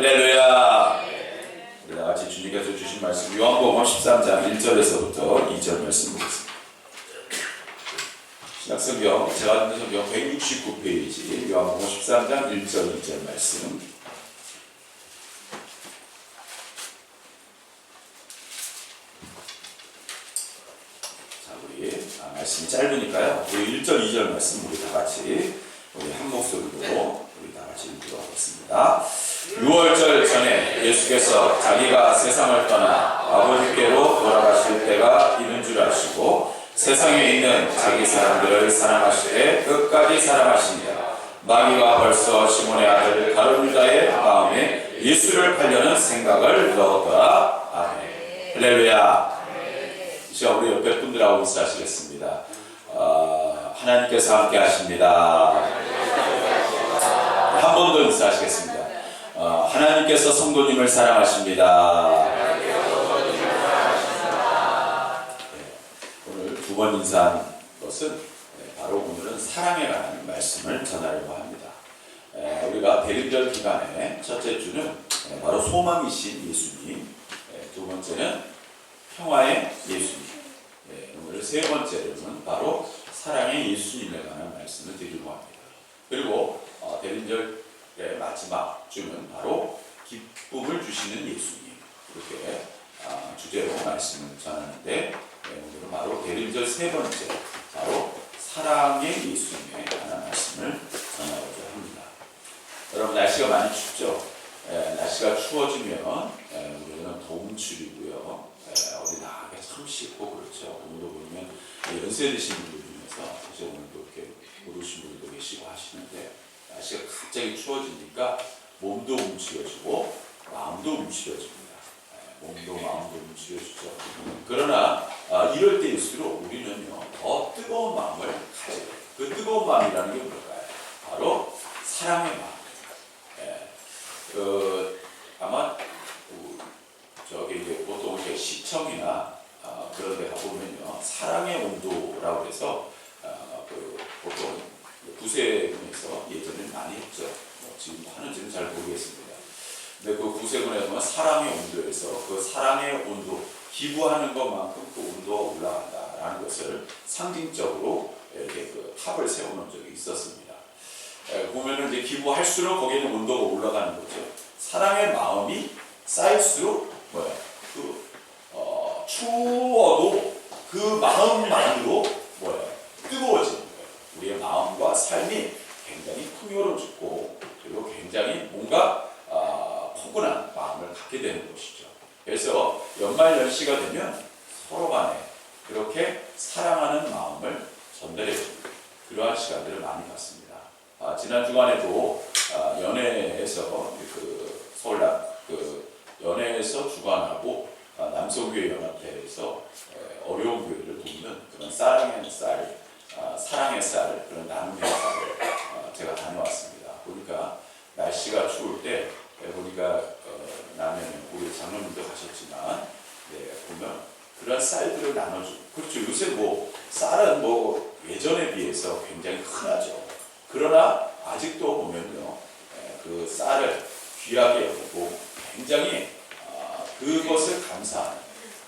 할렐루야. 우리 다같이 주님께서 주신 말씀 요한복음 13장 1절에서부터 2절 말씀 보겠습니다. 신약성경 제가 듣는 성경 169페이지 요한복음 13장 1절 2절 말씀. 자, 우리 말씀이 짧으니까요. 우리 1절 2절 말씀 우리 다같이 우리 한 목소리로 우리 다같이 읽도록 하겠습니다. 6월절 전에 예수께서 자기가 세상을 떠나 아버지께로 돌아가실 때가 이른 줄 아시고 세상에 있는 자기 사람들을 사랑하시되 끝까지 사랑하시니라. 마귀가 벌써 시몬의 아들 가룟 유다의 마음에 예수를 팔려는 생각을 넣었더라. 아멘. 할렐루야. 이제 우리 옆에 분들하고 인사하시겠습니다. 하나님께서 함께 하십니다. 한 번 더 인사하시겠습니다. 하나님께서 성도님을 사랑하십니다. 오늘 두 번 인사한 것은 바로 오늘은 사랑에 관한 말씀을 전하려고 합니다. 우리가 대림절 기간에 첫째 주는 바로 소망이신 예수님, 두 번째는 평화의 예수님, 오늘 세 번째로는 바로 사랑의 예수님에 관한 말씀을 드리려고 합니다. 그리고 대림절 마지막 주는 바로 기쁨을 주시는 예수님, 이렇게 주제로 말씀을 전하는데 오늘은 바로 대림절 세 번째 바로 사랑의 예수님에 관한 말씀을 전하고자 합니다. 여러분 날씨가 많이 춥죠? 날씨가 추워지면 우리는 동출이고요. 어디 나가기 참 싫고 그렇죠. 오늘도 보면 연세 드신 분들 중에서 사실 오늘도 이렇게 못 오신 분들도 계시고 하시는데 날씨가 갑자기 추워지니까 몸도 움츠려지고 마음도 움츠려집니다. 몸도 마음도 움츠려지죠. 그러나 이럴 때일수록 우리는요 더 뜨거운 마음을 가져야 돼요. 그 뜨거운 마음이라는 게 뭘까요? 바로 사랑의 마음. 아마 저기 이제 보통 이렇게 시청이나 그런 데 가보면요 사랑의 온도라고 해서 보통 구세군에서 예전에 많이 했죠. 지금 하는지는 잘 모르겠습니다. 근데 그 구세군에 보면 사랑의 온도에서 그 사랑의 온도, 기부하는 것만큼 그 온도가 올라간다라는 것을 상징적으로 이렇게 그 탑을 세워놓은 적이 있었습니다. 보면은 이제 기부할수록 거기는 온도가 올라가는 거죠. 사랑의 마음이 쌓일수록 추워도 그 마음만으로 뜨거워지는 거예요. 우리의 마음과 삶이 굉장히 풍요로워지고 그리고 굉장히 뭔가 포근한 마음을 갖게 되는 것이죠. 그래서 연말연시가 되면 서로 간에 그렇게 사랑하는 마음을 전달해줍니다. 그러한 시간들을 많이 갖습니다. 지난 주간에도 연회에서 연회에서 주관하고 남성교회 연합회에서 어려운 교회를 돕는 그런 사랑의 쌀 그런 나눔의 쌀을 제가 다녀왔습니다. 보니까 날씨가 추울 때 보니까 우리 장로님도 가셨지만 보면 그런 쌀들을 나눠주고 그렇죠. 요새 쌀은 예전에 비해서 굉장히 흔하죠. 그러나 아직도 보면요 그 쌀을 귀하게 여기고 굉장히 그것을 감사하는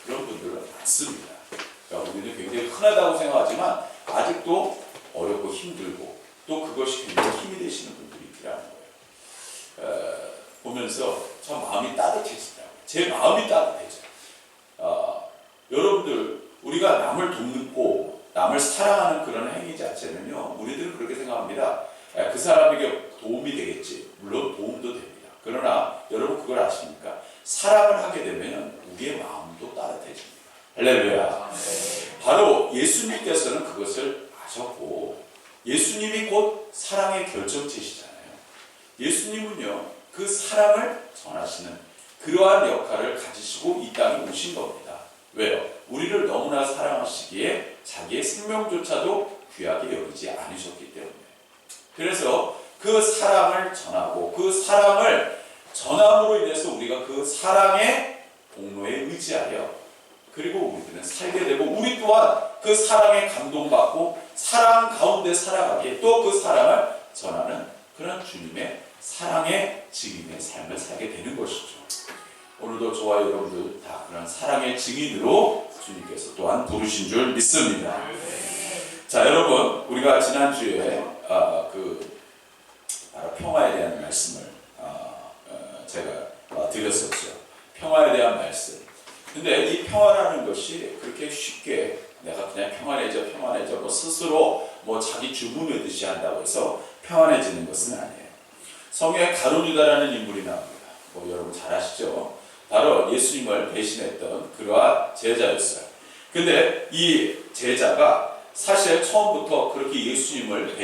그런 분들은 많습니다. 그러니까 우리는 굉장히 흔하다고 생각하지만 아직도 어렵고 힘들고 또 그것이 굉장히 힘이 되시는 분들이 있더라는 거예요. 보면서 참 마음이 따뜻해지더라고요. 제 마음이 따뜻해져요. 여러분들 우리가 남을 돕고 남을 사랑하는 그런 행위 자체는요 우리들은 그렇게 생각합니다. 그 사람에게 도움이 되겠지. 물론 도움도 됩니다. 그러나 여러분 그걸 아십니까? 사랑을 하게 되면 우리의 마음도 따뜻해집니다. 할렐루야. 바로 예수님께서는 그것을 아셨고 예수님이 곧 사랑의 결정체시잖아요. 예수님은요 그 사랑을 전하시는 그러한 역할을 가지시고 이 땅에 오신 겁니다. 왜요? 우리를 너무나 사랑하시기에 자기의 생명조차도 귀하게 여기지 않으셨기 때문에. 그래서 그 사랑을 전하고 그 사랑을 전함으로 인해서 우리가 그 사랑의 공로에 의지하여 그리고 우리들은 살게 되고 우리 또한 그 사랑에 감동받고 사랑 가운데 살아가기에 또 그 사랑을 전하는 그런 주님의 사랑의 증인의 삶을 살게 되는 것이죠. 오늘도 저와 여러분들 다 그런 사랑의 증인으로 주님께서 또한 부르신 줄 믿습니다. 자, 여러분, 우리가 지난주에 바로 평화에 대한 말씀을 제가 드렸었죠. 평화에 대한 말씀. 근데 이 평화라는 것이 그렇게 쉽게 내가 그냥 평안해져 뭐 스스로 뭐 자기 주문하듯이 한다고 해서 평안해지는 것은 아니에요. 성경에 가룟 유다라는 인물이 나옵니다. 뭐 여러분 잘 아시죠? 바로 예수님을 배신했던 그러한 제자였어요. 근데 이 제자가 사실 처음부터 그렇게 예수님을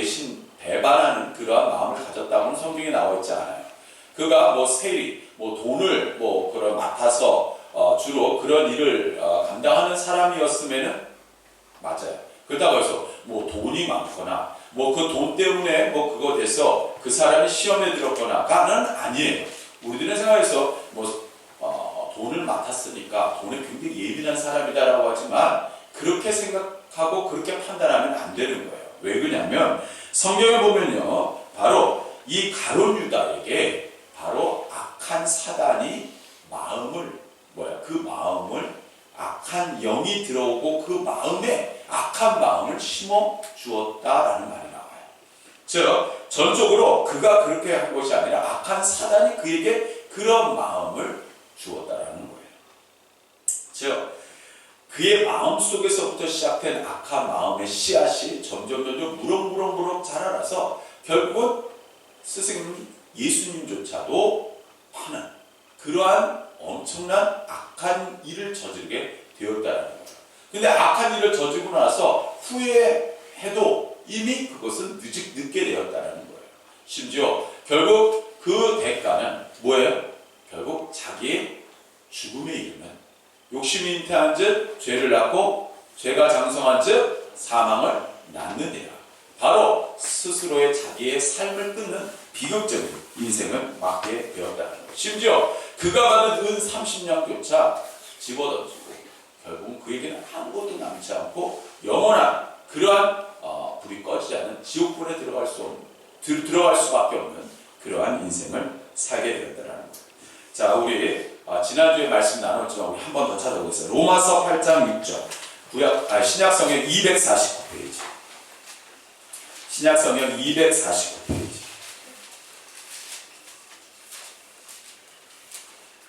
배반하는 그러한 마음을 가졌다고는 성경에 나와 있지 않아요. 그가 뭐 세리, 뭐 돈을 뭐 그런 맡아서 주로 그런 일을 감당하는 사람이었으면은 맞아요. 그렇다고 해서 뭐 돈이 많거나 뭐 그 돈 때문에 뭐 그거 돼서 그 사람이 시험에 들었거나가는 아니에요. 우리들의 생각에서 뭐 돈을 맡았으니까 돈에 굉장히 예민한 사람이다라고 하지만 그렇게 생각하고 그렇게 판단하면 안 되는 거예요. 왜 그러냐면 성경에 보면요, 바로 이 가룟 유다에게 바로 악한 사단이 그 마음을 악한 영이 들어오고 그 마음에 악한 마음을 심어 주었다라는 말이 나와요. 즉 전적으로 그가 그렇게 한 것이 아니라 악한 사단이 그에게 그런 마음을 주었다라는 거예요. 즉 그의 마음 속에서부터 시작된 악한 마음의 씨앗이 점점 무럭무럭 자라나서 결국은 스승님 예수님조차도 파는 그러한 엄청난 악한 일을 저지르게 되었다는 거예요. 근데 악한 일을 저지르고 나서 후회해도 이미 그것은 늦게 되었다는 거예요. 심지어 결국 그 대가는 뭐예요? 결국 자기의 죽음에 이르는 욕심이 잉태한 즉 죄를 낳고 죄가 장성한 즉 사망을 낳느니라. 바로 스스로의 자기의 삶을 끊는 비극적인 인생을 맞게 되었다는 거예요. 심지어 그가 받은 은 30냥조차 집어던지고 결국 그에게는 아무것도 남지 않고 영원한 그러한 불이 꺼지지 않은 지옥불에 들어갈 수밖에 없는 그러한 인생을 살게 되었다는 거예요. 자, 우리 지난주에 말씀 나눴지만 우리 한 번 더 찾아보겠습니다. 로마서 8장 6절 신약성경 249페이지 신약성경 249페이지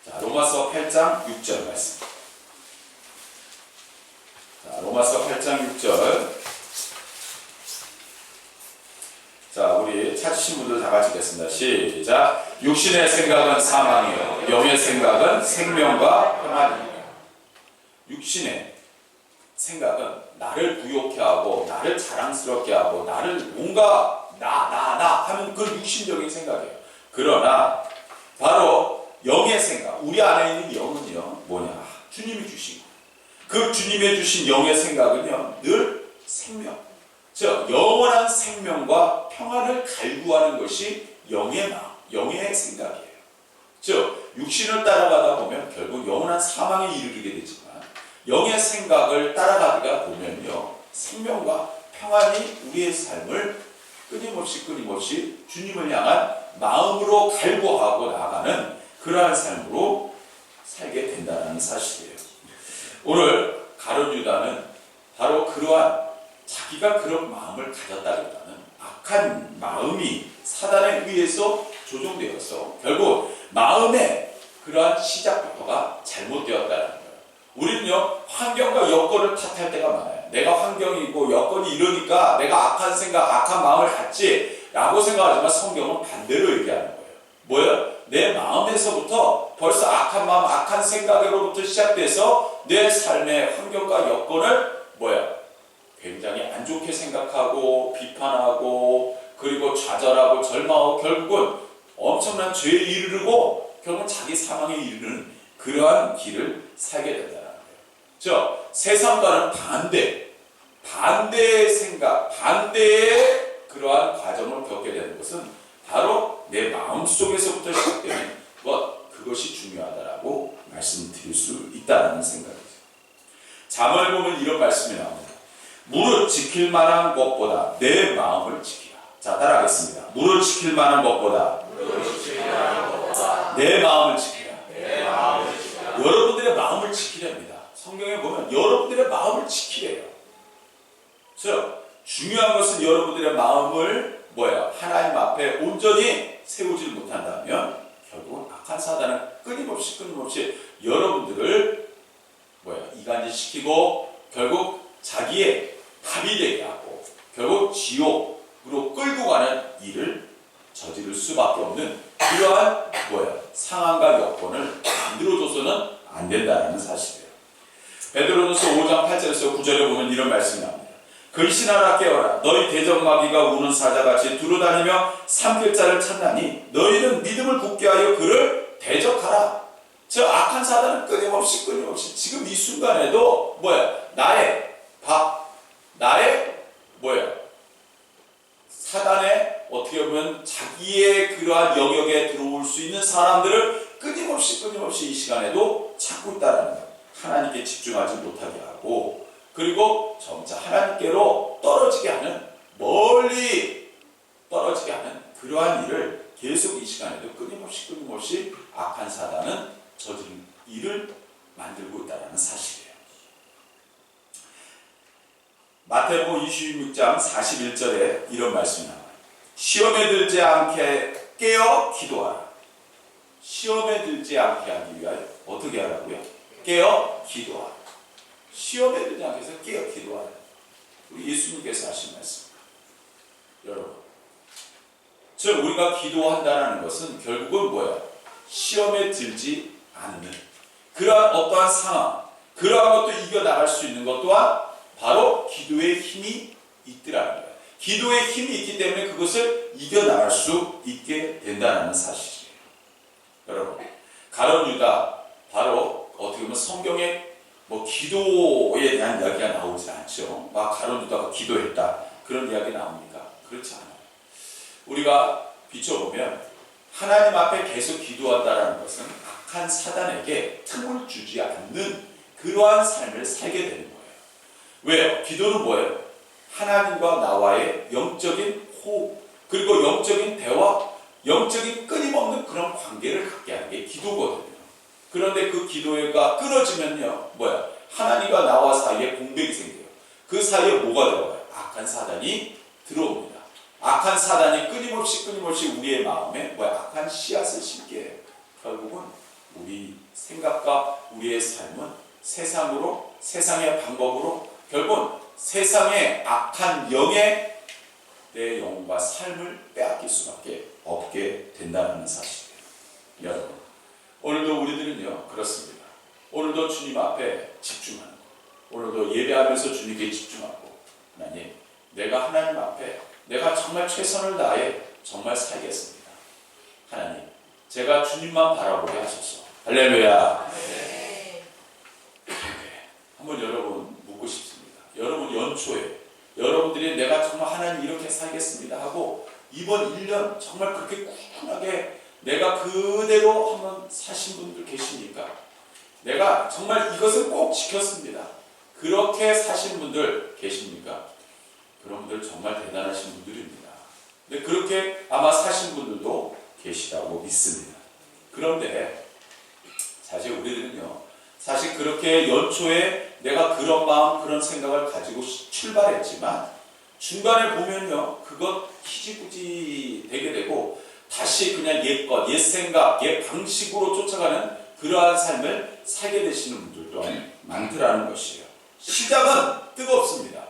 자, 로마서 8장 6절 말씀. 자, 로마서 8장 6절. 자, 우리 찾으신 분들 다 같이 읽겠습니다. 시작. 육신의 생각은 사망이요 영의 생각은 생명과 평안이요. 육신의 생각은 나를 부욕해 하고 나를 자랑스럽게 하고 나를 뭔가 나 하는 그 육신적인 생각이에요. 그러나 바로 영의 생각, 우리 안에 있는 영은요 뭐냐? 주님이 주신 그 주님의 주신 영의 생각은요 늘 생명, 즉 영원한 생명과 평안을 갈구하는 것이 영의 마음, 영의 생각이에요. 즉 육신을 따라가다 보면 결국 영원한 사망에 이르게 되지만 영의 생각을 따라가다 보면요 생명과 평안이 우리의 삶을 끊임없이 주님을 향한 마음으로 갈구하고 나아가는 그러한 삶으로 살게 된다는 사실이에요. 오늘 가룟 유다는 바로 그러한 자기가 그런 마음을 가졌다기보다는 악한 마음이 사단에 의해서 조종되어서 결국 마음의 그러한 시작부터가 잘못되었다는 거예요. 우리는요 환경과 여건을 탓할 때가 많아요. 내가 환경이고 여건이 이러니까 내가 악한 생각, 악한 마음을 갖지 라고 생각하지만 성경은 반대로 얘기하는 거예요. 뭐예요? 내 마음에서부터 벌써 악한 마음, 악한 생각으로부터 시작돼서 내 삶의 환경과 여건을 굉장히 안 좋게 생각하고 비판하고 그리고 좌절하고 절망하고 결국은 엄청난 죄에 이르고 결국은 자기 사망에 이르는 그러한 길을 살게 된다는 거예요. 즉 세상과는 반대의 생각, 반대의 그러한 과정을 겪게 되는 것은 바로 내 마음속에서부터 시작되는 그것이 중요하다라고 말씀드릴 수 있다는 생각이죠. 잠을 보면 이런 말씀이 나옵니다. 무릇 지킬 만한 것보다 내 마음을 지키라. 자, 따라하겠습니다. 무릇 지킬 만한 것보다 내 마음을 지키라. 여러분들의 마음을 지키랍니다. 성경에 보면 여러분들의 마음을 지키래요. 즉 중요한 것은 여러분들의 마음을 하나님 앞에 온전히 세우지 못한다면 결국은 악한 사단은 끊임없이 여러분들을 이간질시키고 결국 자기의 답이 되게 하고 결국 지옥으로 끌고 가는 일을 저지를 수밖에 없는 그러한 상황과 여건을 만들어줘서는 안 된다는 사실이에요. 베드로전서 5장 8절에서 9절에 보면 이런 말씀이 나옵니다. 근신하라 깨어라. 너희 대적마귀가 우는 사자같이 두루다니며 삼킬 자를 찾나니 너희는 믿음을 굳게 하여 그를 대적하라. 저 악한 사단은 끊임없이 지금 이 순간에도 나의 사단의 어떻게 보면 자기의 그러한 영역에 들어올 수 있는 사람들을 끊임없이 이 시간에도 찾고 있다는 거예요. 하나님께 집중하지 못하게 하고 그리고 점차 하나님께로 떨어지게 하는 멀리 떨어지게 하는 그러한 일을 계속 이 시간에도 끊임없이 악한 사단은 저지른 일을 만들고 있다는 사실이에요. 마태복음 26장 41절에 이런 말씀이 나와요. 시험에 들지 않게 깨어 기도하라. 시험에 들지 않게 하기 위하여 어떻게 하라고요? 깨어 기도하라. 시험에 들지 않게 해서 깨어 기도하라. 우리 예수님께서 하신 말씀입니다. 여러분, 즉 우리가 기도한다는 것은 결국은 시험에 들지 않는 그러한 어떠한 상황, 그러한 것도 이겨나갈 수 있는 것 또한 바로 기도의 힘이 있더라는 거예요. 기도의 힘이 있기 때문에 그것을 이겨나갈 수 있게 된다는 사실이에요. 여러분, 가룟 유다 바로 어떻게 보면 성경에 기도에 대한 이야기가 나오지 않죠. 막 가룟 유다가 기도했다 그런 이야기 나옵니까? 그렇지 않아요. 우리가 비춰보면 하나님 앞에 계속 기도한다는 것은 악한 사단에게 틈을 주지 않는 그러한 삶을 살게 되는 거예요. 왜요? 기도는 뭐예요? 하나님과 나와의 영적인 호흡, 그리고 영적인 대화, 영적인 끊임없는 그런 관계를 갖게 하는 게 기도거든요. 그런데 그 기도가 끊어지면요, 하나님과 나와 사이에 공백이 생겨요. 그 사이에 뭐가 들어가요? 악한 사단이 들어옵니다. 악한 사단이 끊임없이 우리의 마음에 악한 씨앗을 심게 해요. 결국은 우리 생각과 우리의 삶은 세상의 방법으로 결국은 세상의 악한 영에 내 영혼과 삶을 빼앗길 수밖에 없게 된다는 사실이에요. 여러분, 오늘도 우리들은요 그렇습니다. 오늘도 주님 앞에 집중하는 거, 오늘도 예배하면서 주님께 집중하고 하나님, 내가 하나님 앞에 내가 정말 최선을 다해 정말 살겠습니다. 하나님, 제가 주님만 바라보게 하소서. 할렐루야. 네. 한번 여러분 묻고 싶습니다. 여러분 연초에 여러분들이 내가 정말 하나님 이렇게 살겠습니다 하고 이번 1년 정말 그렇게 꾸준하게 내가 그대로 한번 사신 분들 계십니까? 내가 정말 이것을 꼭 지켰습니다. 그렇게 사신 분들 계십니까? 그런 분들 정말 대단하신 분들입니다. 근데 그렇게 아마 사신 분들도 계시다고 믿습니다. 그런데 사실 우리들은요, 사실 그렇게 연초에 내가 그런 마음, 그런 생각을 가지고 출발했지만 중간에 보면요, 그것 희지부지 되게 되고 다시 그냥 옛것, 옛 생각, 옛 방식으로 쫓아가는 그러한 삶을 살게 되시는 분들도 많더라는 것이에요. 시작은 뜨겁습니다.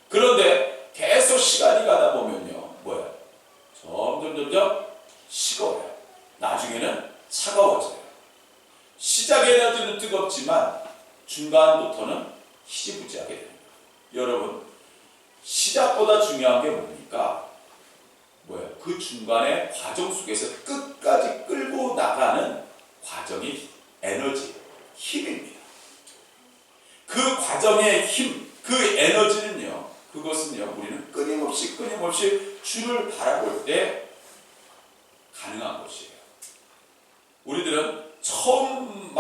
그런데 계속 시간이 가다 보면요, 점점 식어요. 나중에는 차가워져요. 시작에는 뜨겁지만 중간부터는 희지부지하게 됩니다. 여러분, 시작보다 중요한 게 뭡니까? 그 중간의 과정 속에서 끝까지 끌고 나가는 과정이 에너지, 힘입니다. 그 과정의 힘, 그 에너지는요, 그것은요, 우리는 끊임없이 주를 바라볼 때 가능한 것이에요. 우리들은 처음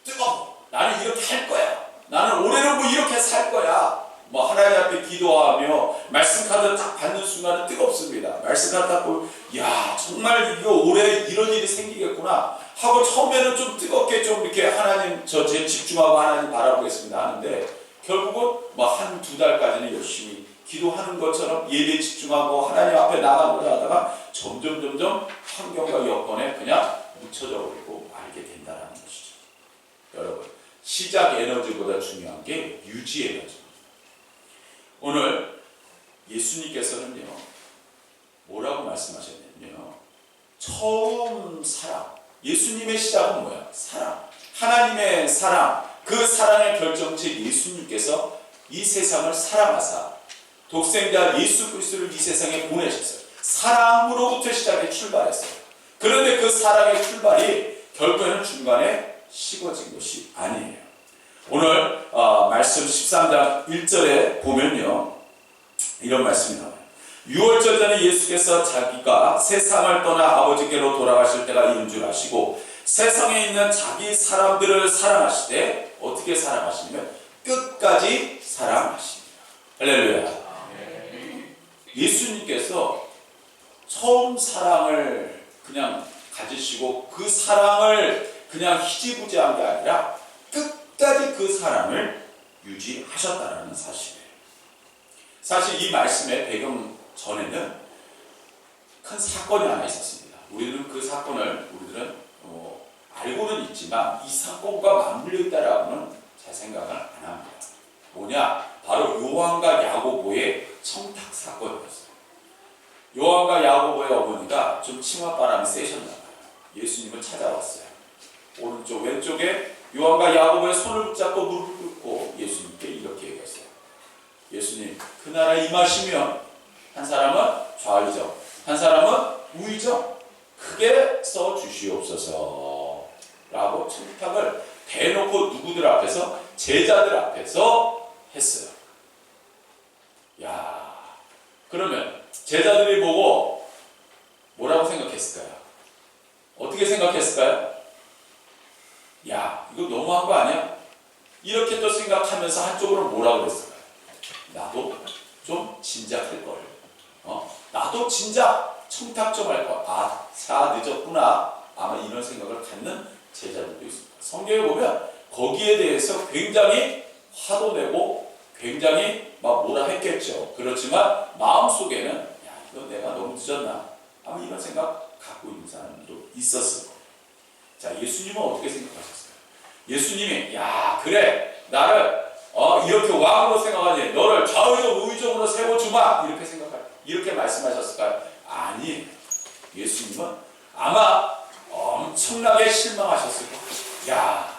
뜨거워. 나는 이렇게 할 거야. 나는 올해는 이렇게 살 거야. 하나님 앞에 기도하며 말씀 카드 딱 받는 순간은 뜨겁습니다. 말씀 카드 딱 보고 야 정말 이거 올해 이런 일이 생기겠구나 하고 처음에는 좀 뜨겁게 좀 이렇게 하나님 제 집중하고 하나님 바라보겠습니다 하는데 결국은 뭐 한 두 달까지는 열심히 기도하는 것처럼 예배에 집중하고 하나님 앞에 나가고자 하다가 점점 환경과 여건에 그냥 묻혀져 버리고 말게 된다는 것이죠. 여러분 시작 에너지보다 중요한 게 유지 에너지입니다. 오늘 예수님께서는요 뭐라고 말씀하셨냐면요 처음 사랑 예수님의 시작은 뭐야? 사랑 하나님의 사랑 그 사랑의 결정체 예수님께서 이 세상을 사랑하사 독생자 예수 그리스도를 이 세상에 보내셨어요. 사랑으로부터 시작해 출발했어요. 그런데 그 사랑의 출발이 결국에는 중간에 식어진 것이 아니에요. 오늘 말씀 13장 1절에 보면요 이런 말씀이 나와요. 6월절 전에 예수께서 자기가 세상을 떠나 아버지께로 돌아가실 때가 이른 줄 아시고 세상에 있는 자기 사람들을 사랑하시되 어떻게 사랑하시냐면 끝까지 사랑하십니다. 할렐루야. 예수님께서 처음 사랑을 그냥 가지시고 그 사랑을 그냥 희지부지한 게 아니라 끝까지 그 사랑을 유지하셨다는 사실이에요. 사실 이 말씀의 배경 전에는 큰 사건이 하나 있었습니다. 우리는 그 사건을 알고는 있지만 이 사건과 맞물려 있다라고는 제 생각을 안 합니다. 뭐냐? 바로 요한과 야고보의 청탁 사건이었어요. 요한과 야고보의 어머니가 좀 치맛바람이 세셨나 봐요. 예수님을 찾아왔어요. 오른쪽 왼쪽에 요한과 야고보의 손을 붙잡고 무릎을 꿇고 예수님께 이렇게 얘기했어요. 예수님 그 나라에 임하시면 한 사람은 좌의정 한 사람은 우의정 크게 써주시옵소서 라고 청탁을 대놓고 누구들 앞에서 제자들 앞에서 했어요. 야 그러면 제자들이 보고 뭐라고 생각했을까요? 어떻게 생각했을까요? 야 이거 너무한 거 아니야? 이렇게 또 생각하면서 한쪽으로 뭐라고 그랬을까요? 나도 좀 진작할걸. 나도 진작 청탁 좀 할걸. 다 늦었구나. 아마 이런 생각을 갖는 제자들도 있습니다. 성경에 보면 거기에 대해서 굉장히 화도 내고 굉장히 막 뭐라 했겠죠. 그렇지만 마음속에는 야 이거 내가 너무 늦었나? 아마 이런 생각 갖고 있는 사람도 있었을 거예요. 자 예수님은 어떻게 생각하셨어요? 예수님이 야 그래 나를 이렇게 왕으로 생각하니 너를 좌의정 우의정으로 세워주마 이렇게 말씀하셨을까요? 아니 예수님은 아마 엄청나게 실망하셨을 거예요. 야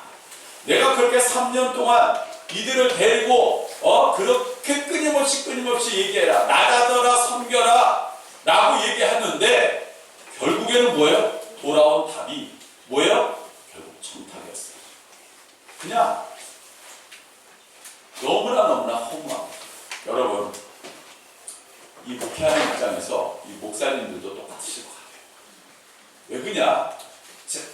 내가 그렇게 3년 동안 이들을 데리고 그렇게 끊임없이 얘기해라 나가더라 섬겨라 라고 얘기하는데 결국에는 뭐예요? 돌아온 답이 뭐예요? 결국 청탁이었어요. 그냥 너무나 허무합니다. 여러분 이 목회하는 입장에서 이 목사님들도 똑같으실 것 같아요. 왜 그냐?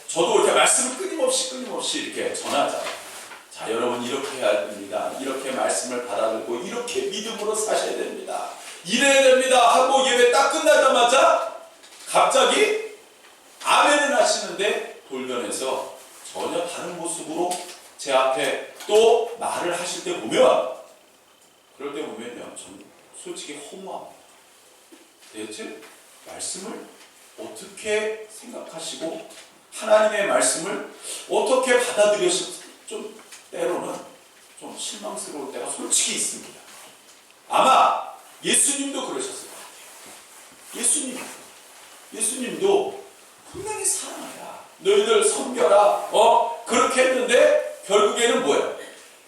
저도 이렇게 말씀을 끊임없이 이렇게 전하잖아요. 자 여러분 이렇게 해야 됩니다. 이렇게 말씀을 받아들고 이렇게 믿음으로 사셔야 됩니다. 이래야 됩니다 하고 예배 딱 끝나자마자 갑자기 아멘을 하시는데 돌변해서 전혀 다른 모습으로 제 앞에 또 말을 하실 때 보면 그럴 때 보면요 전 솔직히 허무합니다. 대체 말씀을 어떻게 생각하시고 하나님의 말씀을 어떻게 받아들여서 좀 때로는 좀 실망스러울 때가 솔직히 있습니다. 아마 예수님도 그러셨을 것 같아요. 예수님도 분명히 사랑하라 너희들 섬겨라 그렇게 했는데 결국에는 뭐예요?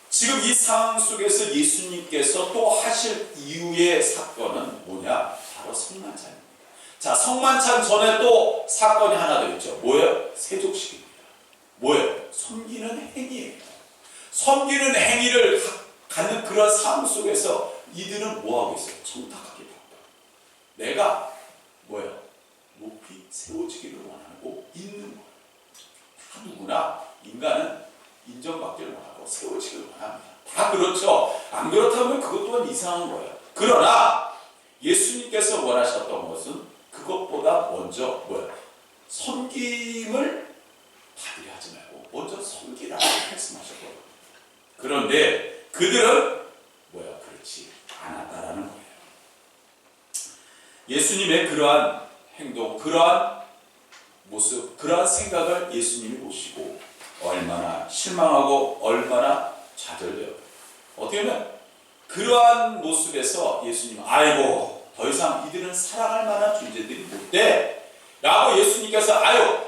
지금 이 상황 속에서 예수님께서 또 하실 이후의 사건은 뭐냐? 바로 성만찬입니다. 자, 성만찬 전에 또 사건이 하나 더 있죠. 뭐예요? 세족식입니다. 뭐예요? 섬기는 행위예요. 섬기는 행위를 갖는 그런 상황 속에서 이들은 뭐하고 있어요? 청탁하기 바빠. 내가 뭐예요? 높이 세워지기를 원하고 있는 거예요. 다 누구나 인간은 인정받기를 원하고 세워지기를 원합니다. 다 그렇죠. 안 그렇다면 그것 또한 이상한 거예요. 그러나 예수님께서 원하셨던 것은 그것보다 먼저 섬김을 받으려 하지 말고 먼저 섬기라고 말씀하셨거든요. 그런데 그들은 그렇지 않았다라는 거예요. 예수님의 그러한 행동, 그러한 모습, 그러한 생각을 예수님이 보시고 얼마나 실망하고 얼마나 좌절되어요. 어떻게 보면 그러한 모습에서 예수님은 아이고 더 이상 이들은 사랑할 만한 존재들이 못돼 라고 예수님께서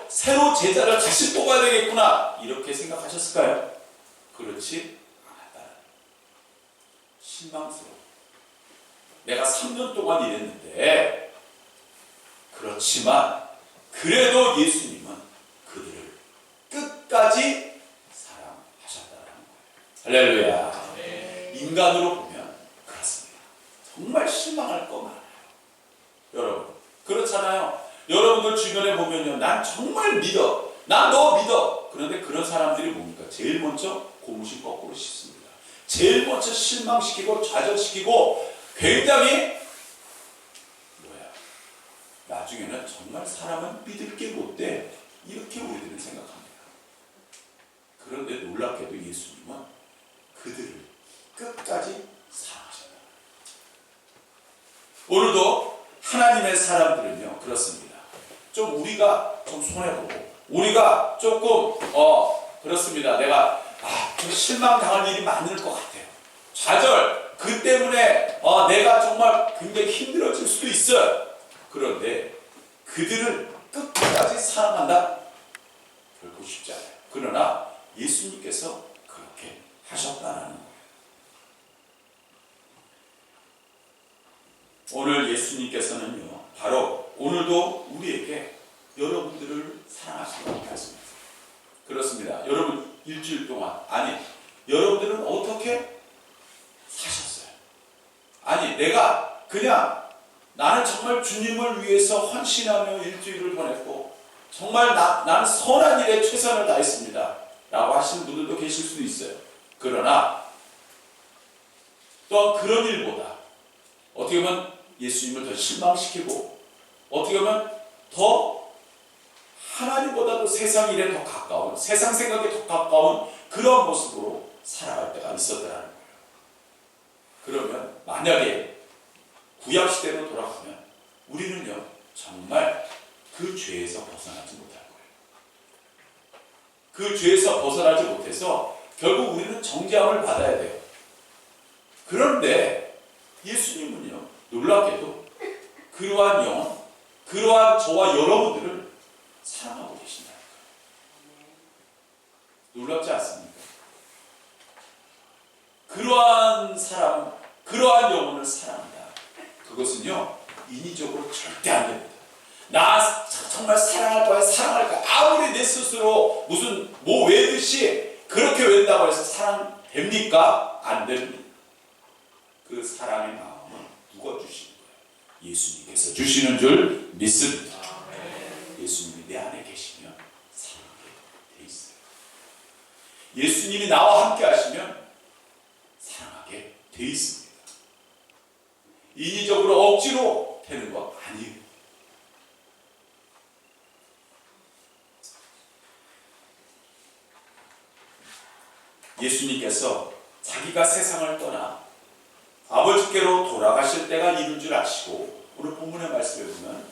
새로 제자를 다시 뽑아야 되겠구나 이렇게 생각하셨을까요? 그렇지 않았다. 실망스러워. 내가 3년 동안 일했는데 그렇지만 그래도 예수님은 그들을 끝까지 사랑하셨다는 거예요. 할렐루야. 인간으로 보면 그렇습니다. 정말 실망할 거 많아요. 여러분 그렇잖아요. 여러분들 주변에 보면요, 난 정말 믿어, 난 너 믿어. 그런데 그런 사람들이 뭡니까? 제일 먼저 고무신 거꾸로 씻습니다. 제일 먼저 실망시키고 좌절시키고 굉장히 나중에는 정말 사람은 믿을 게 못돼 이렇게 우리들은 생각합니다. 그런데 놀랍게도 예수님은 그들을 끝까지 사랑하셨다. 오늘도 하나님의 사람들은요 그렇습니다. 좀 우리가 좀 손해보고 우리가 조금 그렇습니다. 내가 좀 실망당할 일이 많을 것 같아요. 좌절 그 때문에 내가 정말 굉장히 힘들어질 수도 있어요. 그런데 그들을 끝까지 사랑한다? 결코 쉽지 않아요. 그러나 예수님께서 그렇게 하셨다는 거예요. 오늘 예수님께서는요 바로 오늘도 우리에게 여러분들을 사랑하신다고 말씀하세요. 그렇습니다. 여러분 일주일 동안 여러분들은 어떻게 사셨어요? 내가 그냥 나는 정말 주님을 위해서 헌신하며 일주일을 보냈고 정말 나는 선한 일에 최선을 다했습니다 라고 하시는 분들도 계실 수도 있어요. 그러나 또한 그런 일보다 어떻게 보면 예수님을 더 실망시키고 어떻게 보면 더 하나님보다도 세상 일에 더 가까운, 세상 생각에 더 가까운 그런 모습으로 살아갈 때가 있었더라는 거예요. 그러면 만약에 구약시대로 돌아가면 우리는요 정말 그 죄에서 벗어나지 못할 거예요. 그 죄에서 벗어나지 못해서 결국 우리는 정죄함을 받아야 돼요. 그런데 예수님은요 놀랍게도 그러한 영혼, 그러한 저와 여러분들을 사랑하고 계신다는 거예요. 놀랍지 않습니까? 그러한 사람, 그러한 영혼을 사랑한다. 그것은요 인위적으로 절대 안 됩니다. 나 정말 사랑할 거야, 사랑할 거야. 아무리 내 스스로 무슨 외듯이 그렇게 웬다고 해서 사랑됩니까? 안 됩니다. 그 사랑의 마음은 누가 주시는 거예요? 예수님께서 주시는 줄 믿습니다. 예수님이 내 안에 계시면 사랑하게 돼 있어요. 예수님이 나와 함께 하시면 사랑하게 돼 있습니다. 인위적으로 억지로 되는 것 아니에요. 예수님께서 자기가 세상을 떠나 아버지께로 돌아가실 때가 이른 줄 아시고 오늘 본문의 말씀에 보면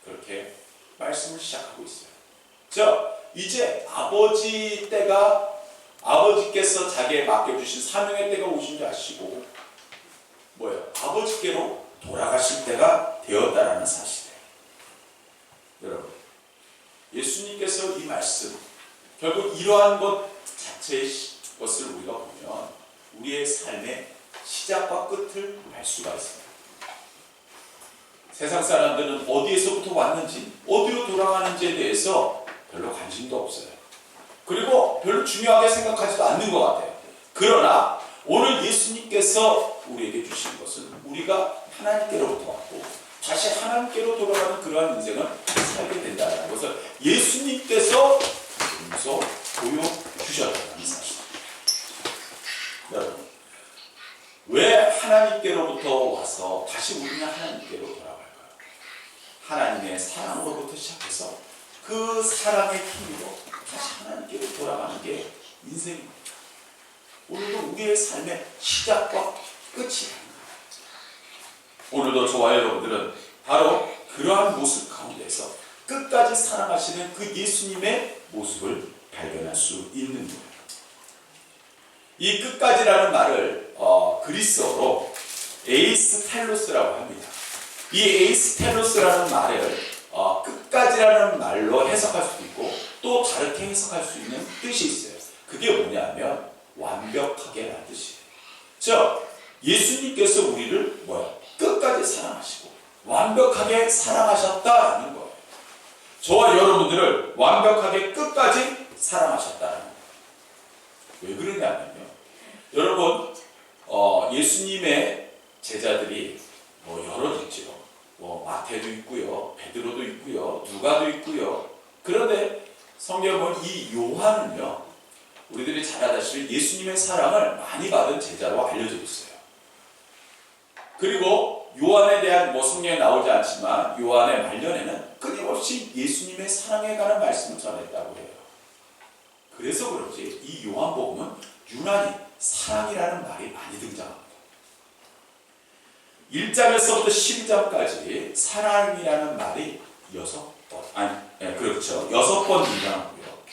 그렇게 말씀을 시작하고 있어요. 이제 아버지 때가 아버지께서 자기에 맡겨주신 사명의 때가 오신 줄 아시고 아버지께로 돌아가실 때가 되었다라는 사실이에요. 여러분 예수님께서 이 말씀 결국 이러한 것 자체의 것을 우리가 보면 우리의 삶의 시작과 끝을 알 수가 있습니다. 세상 사람들은 어디에서부터 왔는지 어디로 돌아가는지에 대해서 별로 관심도 없어요. 그리고 별로 중요하게 생각하지도 않는 것 같아요. 그러나 오늘 예수님께서 우리에게 주신 것은 우리가 하나님께로부터 왔고 다시 하나님께로 돌아가는 그러한 인생을 살게 된다는 것을 예수님께서 보여주셨다는 사실. 여러분 왜 하나님께로부터 와서 다시 우리는 하나님 그 사랑의 힘으로 다시 하나님께로 돌아가는 게 인생입니다. 오늘도 우리의 삶의 시작과 끝이에요. 오늘도 저와 여러분들은 바로 그러한 모습 가운데서 끝까지 사랑하시는 그 예수님의 모습을 발견할 수 있는 거예요. 이 끝까지라는 말을 그리스어로 에이스텔로스라고 합니다. 이 에이스텔로스라는 말을 끝까지라는 말로 해석할 수도 있고 또 다르게 해석할 수 있는 뜻이 있어요. 그게 뭐냐면 완벽하게 라는 뜻이에요. 즉 예수님께서 우리를 끝까지 사랑하시고 완벽하게 사랑하셨다라는 거예요. 저와 여러분들을 완벽하게 끝까지 사랑하셨다는 거예요. 왜 그러냐면요, 여러분 예수님의 제자들이 여러 있죠. 마태도 있고요, 베드로도 있고요, 누가도 있고요. 그런데 성경은 이 요한은요, 우리들이 잘 알다시피 예수님의 사랑을 많이 받은 제자로 알려져 있어요. 그리고 요한에 대한 성경에 나오지 않지만 요한의 말년에는 끊임없이 예수님의 사랑에 관한 말씀을 전했다고 해요. 그래서 그런지 이 요한복음은 유난히 사랑이라는 말이 많이 등장합니다. 1장에서부터 12장까지 사랑이라는 말이 6번 등장하고요.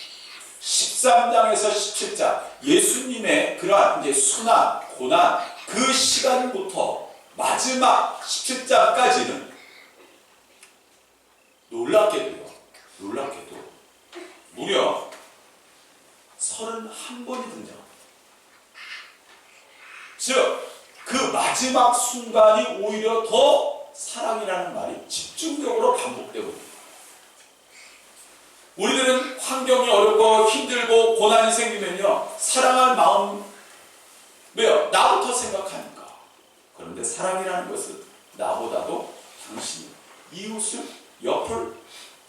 13장에서 17장 예수님의 그러한 순환, 고난 그 시간부터 마지막 17장까지는 놀랍게도 무려 31번이 등장합니다. 즉 그 마지막 순간이 오히려 더 사랑이라는 말이 집중적으로 반복되고 있습니다. 우리들은 환경이 어렵고 힘들고 고난이 생기면요, 사랑할 마음 나부터 생각하니까. 그런데 사랑이라는 것은 나보다도 당신이 이웃을 옆을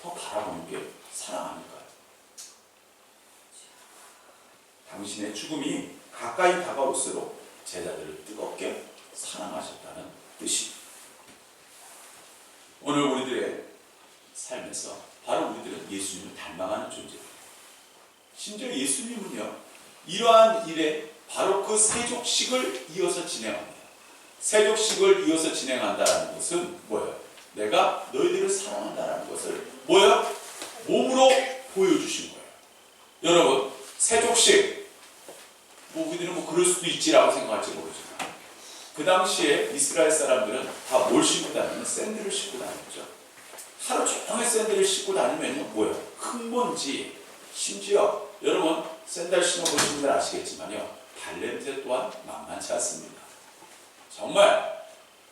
더 바라보는 게 사랑 아닐까요? 당신의 죽음이 가까이 다가올수록 제자들을 뜨겁게 사랑하셨다는 뜻입니다. 오늘 우리들의 삶에서 바로 우리들은 예수님을 닮아가는 존재입니다. 심지어 예수님은요, 이러한 일에 바로 그 세족식을 이어서 진행합니다. 세족식을 이어서 진행한다는 것은 뭐예요? 내가 너희들을 사랑한다는 것을 몸으로 보여주신 거예요. 여러분, 세족식 우리들은 그럴 수도 있지라고 생각할지 모르지만 그 당시에 이스라엘 사람들은 다 뭘 신고 다니면 샌들을 신고 다녔죠. 하루 종일 샌들을 신고 다니면 흙먼지, 심지어 여러분 샌들 신어보신 분들 아시겠지만요, 발냄새 또한 만만치 않습니다. 정말.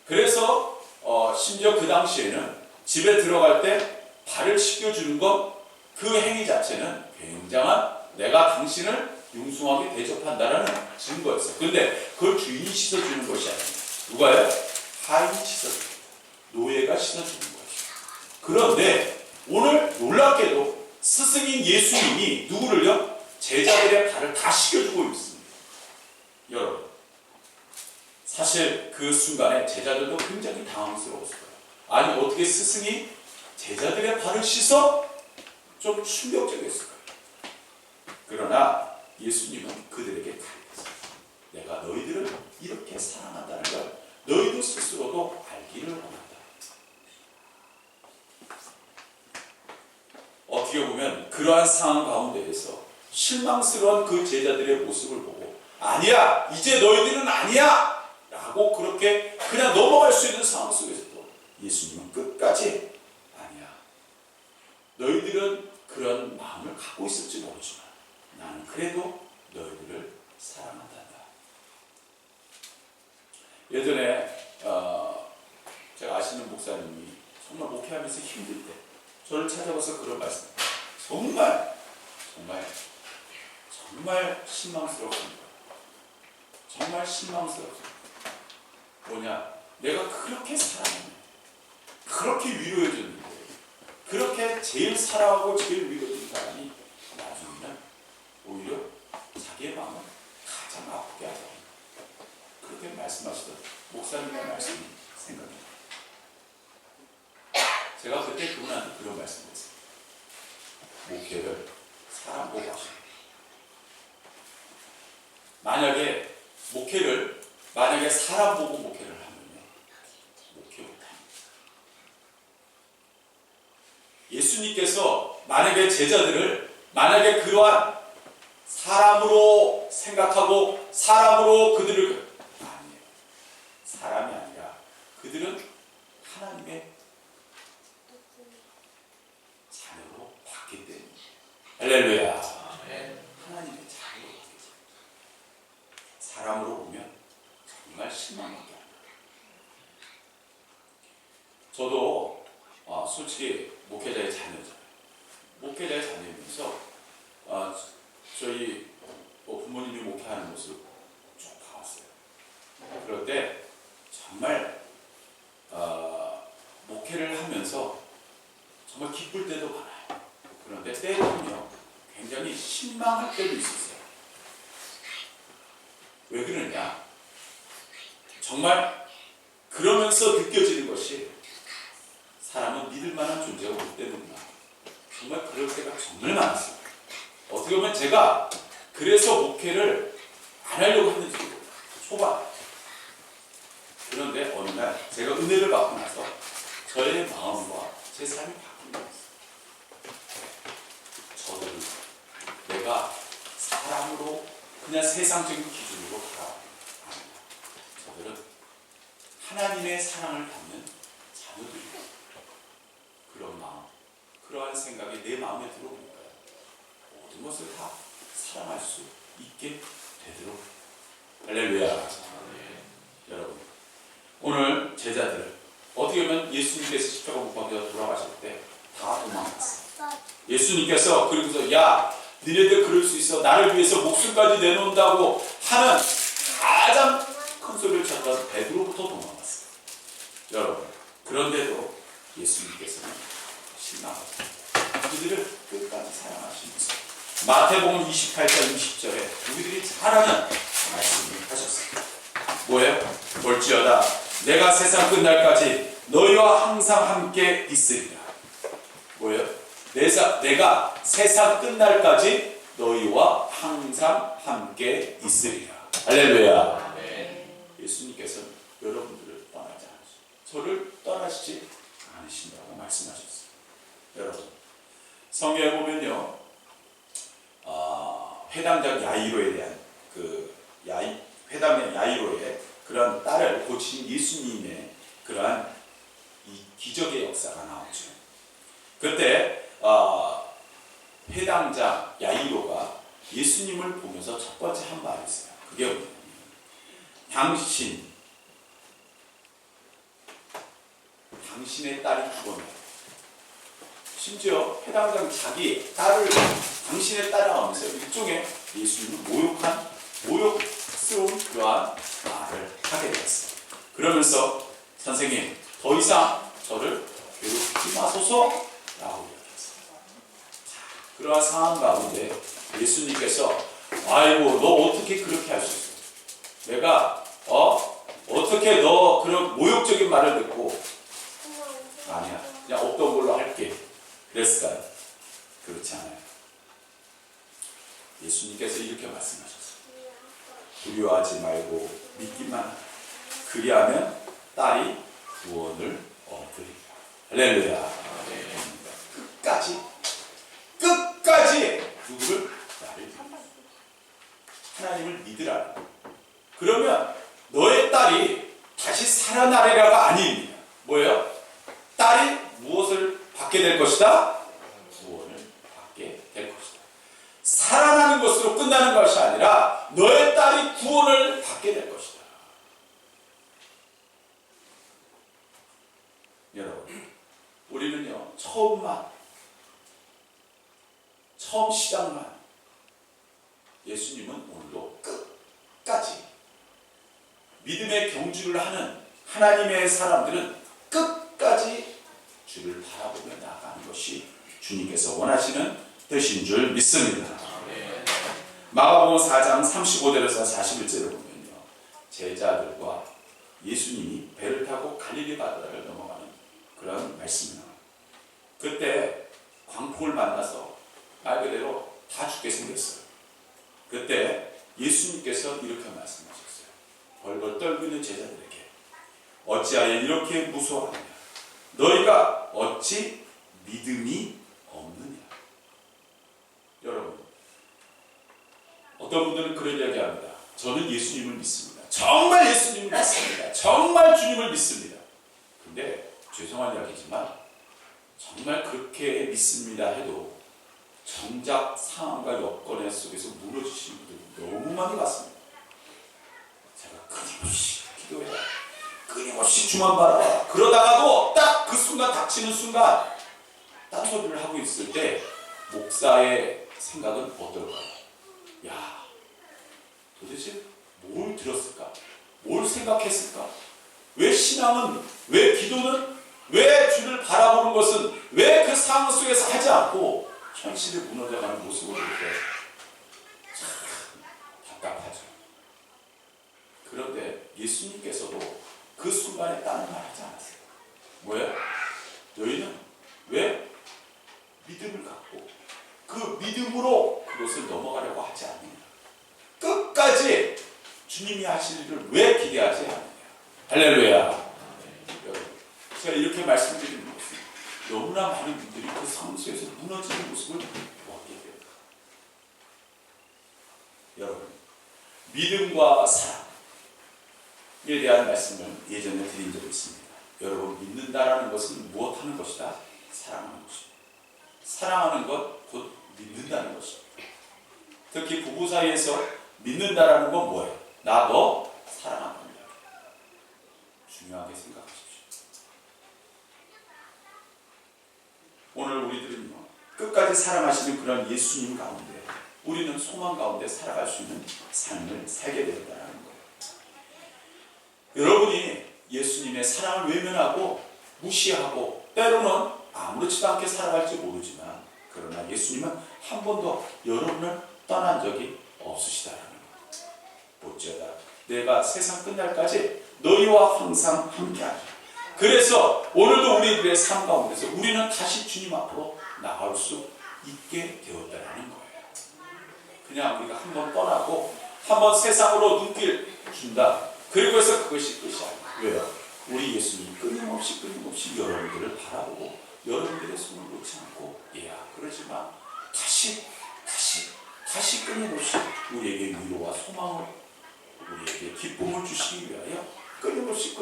그래서 심지어 그 당시에는 집에 들어갈 때 발을 씻겨주는 것, 그 행위 자체는 굉장한 내가 당신을 융숭하게 대접한다라는 증거였어요. 근데 그걸 주인이 씻어주는 것이 아닙니다. 누가요? 하인이 씻어줍니다. 노예가 씻어주는 거예요. 그런데 오늘 놀랍게도 스승인 예수님이 누구를요? 제자들의 발을 다 씻겨주고 있습니다. 여러분, 사실 그 순간에 제자들도 굉장히 당황스러웠을 거예요. 아니 어떻게 스승이 제자들의 발을 씻어? 좀 충격적이었을 거예요. 그러나 예수님은 그들에게 가르쳤어요. 내가 너희들을 이렇게 사랑한다는 걸 너희도 스스로도 알기를 원한다. 어떻게 보면 그러한 상황 가운데에서 실망스러운 그 제자들의 모습을 보고 아니야, 이제 너희들은 아니야 라고 그렇게 그냥 넘어갈 수 있는 상황 속에서도 예수님은 끝까지 아니야, 너희들은 그런 마음을 갖고 있을지 모르지만 나는 그래도 너희들을 사랑한단다. 예전에 제가 아시는 목사님이 정말 목회하면서 힘들 때 저를 찾아와서 그런 말씀, 정말 실망스럽습니다. 정말 실망스럽습니다. 뭐냐, 내가 그렇게 사랑했는데, 그렇게 위로해줬는데, 그렇게 제일 사랑하고 제일 위로해준 사람이 나중에는 오히려 자기의 마음을 가장 아프게 하다. 그렇게 말씀하시던 목사님의 말씀이 생각납니다. 제가 그때 그분한테 그런 말씀을 했어요. 사람 보고 목회를 하면요, 목회 못합니다. 예수님께서 만약에 제자들을 그러한 사람으로 생각하고 사람으로 그들을 아니에요. 사람이 아니라 그들은 하나님의 자녀로 봤기 때문에. 할렐루야. 하나님의 자녀로 봤기 때문에. 사람으로 보면 정말 실망밖에 안 돼요. 저도 솔직히 목회자의 자녀잖아요. 목회자의 자녀이면서 저희 부모님이 목회하는 모습 쭉 봐왔어요. 그럴 때 정말 목회를 하면서 정말 기쁠 때도 많아요. 그런데 때로는요, 굉장히 실망할 때도 있었어요. 왜 그러냐? 정말 그러면서 느껴지는 것이 사람은 믿을 만한 존재가 올 때는구나. 정말 그럴 때가 정말 많았어요. 어떻게 보면 제가 그래서 목회를 안 하려고 했는지 초반. 그런데 어느 날 제가 은혜를 받고 나서 저의 마음과 제 삶이 바뀐 거였어요. 저들은 내가 사람으로 그냥 세상적인 기준으로 바라봅니다. 저들은 하나님의 사랑을 받는 자녀들입니다. 그런 마음, 그러한 생각이 내 마음에 들어오니까요, 모든 것을 다 사랑할 수 있게 되도록. 할렐루야. 여러분, 오늘 제자들 어떻게 보면 예수님께서 십자가 못 박혀 돌아가실 때 다 도망갔어요. 예수님께서 그러면서 야, 니네들 그럴 수 있어, 나를 위해서 목숨까지 내놓는다고 하는 가장 큰 소리를 쳤던 베드로부터 도망갔어요. 여러분, 그런데도 예수님께서는 실망하셨어요. 그들을 끝까지 사랑하시면서 마태복음 28장 20절에 우리들이 잘 아는 말씀을 하셨어요. 뭐예요? 볼지어다 내가 세상 끝날까지 너희와 항상 함께 있으리라. 뭐예요? 내가 세상 끝날까지 너희와 항상 함께 있으리라. 할렐루야. 예수님께서는 여러분들을 떠나지 않으시고 저를 떠나시지 않으신다고 말씀하셨어요. 여러분, 성경에 보면요, 회당장 야이로에 대한 회당장 야이로의 그런 딸을 고친 예수님의 그러한 이 기적의 역사가 나오죠. 그때 회당장 야이로가 예수님을 보면서 첫 번째 한 말이 있어요. 그게 뭐냐면 당신의 딸이 죽었네. 심지어 회당장 자기 딸을 당신의 딸이라고 하면서 일종의 예수님을 모욕스러운 그러한 말을 하게 되었어요. 그러면서 선생님, 더 이상 저를 괴롭히지 마소서 라고 이야기했어요. 그러한 상황 가운데 예수님께서 아이고, 너 어떻게 그렇게 할 수 있어? 내가 어떻게 너 그런 모욕적인 말을 듣고 아니야, 그냥 없던 걸로 할게 그랬을까요? 그렇지 않아요. 예수님께서 이렇게 말씀하셨어요. 두려워하지 말고 믿기만 하라. 그리하면 딸이 구원을 얻으리라. 할렐루야. 끝까지 누구를? 나를 하나님을 믿으라. 그러면 너의 딸이 다시 살아나리라가 아닙니다. 뭐예요? 딸이 무엇을 받게 될 것이다? 구원을 받게 될 것이다. 살아나는 것으로 끝나는 것이 아니라 너의 딸이 구원을 받게 될 것이다. 여러분, 우리는요, 처음 시작만, 예수님은 오늘도 끝까지 믿음의 경주를 하는 하나님의 사람들은 끝까지 주를 바라보며 나아가는 것이 주님께서 원하시는 뜻인 줄 믿습니다. 마가복음 4장 35절에서 41절을 보면요, 제자들과 예수님이 배를 타고 갈릴리 바다를 넘어가는 그런 말씀이 나와요. 그때 광풍을 만나서 말 그대로 다 죽게 생겼어요. 그때 예수님께서 이렇게 말씀하셨어요. 벌벌 떨고 있는 제자들에게 어찌하여 이렇게 무서워하느냐? 너희가 어찌 믿음이 없느냐? 여러분, 어떤 분들은 그런 이야기 합니다. 저는 예수님을 믿습니다. 정말 예수님을 믿습니다. 정말 주님을 믿습니다. 근데 죄송한 이야기지만 정말 그렇게 믿습니다 해도 정작 상황과 여건 속에서 무너지시는 분들이 너무 많이 봤습니다. 제가 끊임없이 기도해라, 끊임없이 주만 바라봐. 그러다가도 딱 그 순간, 닥치는 순간 딴소리를 하고 있을 때 목사의 생각은 어떨까요? 야, 도대체 뭘 들었을까? 뭘 생각했을까? 왜 신앙은, 왜 기도는, 왜 주를 바라보는 것은 왜 그 상황 속에서 하지 않고 현실에 무너져가는 모습을 볼 때 참 답답하죠. 그런데 예수님께서도 그 순간에 다른 말 하지 않았어요. 뭐야? 너희는 왜 믿음을 갖고 그 믿음으로 그것을 넘어가려고 하지 않느냐? 끝까지 주님이 하실 일을 왜 기대하지 않느냐? 할렐루야. 제가 이렇게 말씀드리는 것은 너무나 많은 분들이 그 상황 속에서 무너지는 모습을 보았기 때문입니다. 여러분, 믿음과 사랑에 대한 말씀을 예전에 드린 적이 있습니다. 여러분, 믿는다라는 것은 무엇하는 것이다? 사랑하는 것입니다. 사랑하는 것, 곧 믿는다는 것입니다. 특히 부부 사이에서 믿는다라는 건 뭐예요? 나 너 사랑한다. 중요하게 생각하십시오. 오늘 우리들은요, 끝까지 사랑하시는 그런 예수님 가운데 우리는 소망 가운데 살아갈 수 있는 삶을 살게 된다는 거예요. 여러분이 예수님의 사랑을 외면하고 무시하고 때로는 아무렇지도 않게 살아갈지 모르지만, 그러나 예수님은 한 번도 여러분을 떠난 적이 없으시다라는 거예요. 어쩌다 내가 세상 끝날까지 너희와 항상 함께하리. 그래서 오늘도 우리들의 삶 가운데서 우리는 다시 주님 앞으로 나갈 수 있게 되었다는 거예요. 그냥 우리가 한 번 떠나고 한 번 세상으로 눈길 준다, 그리고 해서 그것이 끝이 아니에요. 왜요? 우리 예수님이 끊임없이 여러분들을 바라보고 여러분들의 손을 놓지 않고, 그러지만 다시 끊임없이 우리에게 위로와 소망을, 우리에게 기쁨을 주시기 위하여 끊임없이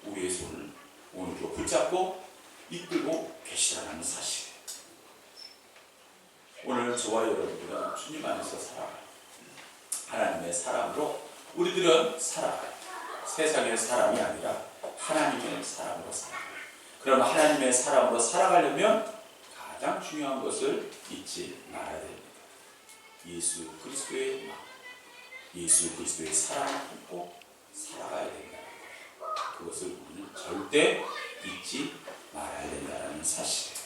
우리의 손을 오늘도 붙잡고 이끌고 계시다는 사실이에요. 오늘 저와 여러분들은 주님 안에서 살아가요. 하나님의 사람으로 우리들은 살아가요. 세상의 사람이 아니라 하나님의 사람으로 살아가요. 그럼 하나님의 사람으로 살아가려면 가장 중요한 것을 잊지 말아야 됩니다. 예수 그리스도의 마음, 예수 그리스도의 사랑을 품고 살아가야 된다는 거예요. 그것을 우리는 절대 잊지 말아야 된다는 사실이에요.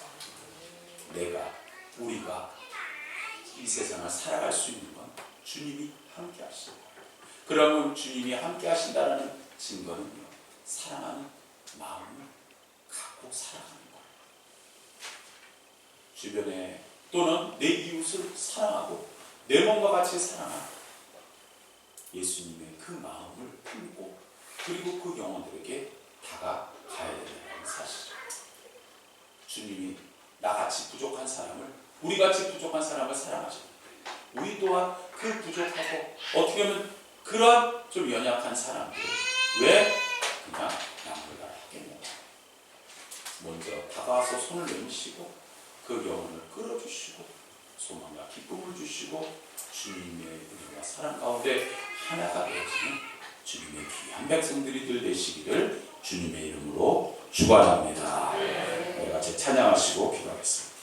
우리가 이 세상을 살아갈 수 있는 건 주님이 함께 하시는 거예요. 그러면 주님이 함께 하신다는 증거는요, 사랑하는 마음을 갖고 살아가는 거예요. 주변에 또는 내 이웃을 사랑하고 내 몸과 같이 사랑하는 예수님의 그 마음을 품고, 그리고 그 영혼들에게 다가가야 된다는 사실이에요. 주님이 나같이 부족한 사람을, 우리같이 부족한 사람을 사랑하십니다. 우리 또한 그 부족하고 어떻게 보면 그런 좀 연약한 사람들 왜 그냥 남들과 하겠냐. 먼저 다가와서 손을 내미시고 그 영혼을 끌어주시고 소망과 기쁨을 주시고 주님의 은혜와 사랑 가운데 하나가 되어지는 주님의 귀한 백성들이 들 되시기를 주님의 이름으로 축원합니다. 우리 같이 찬양하시고 기도하겠습니다.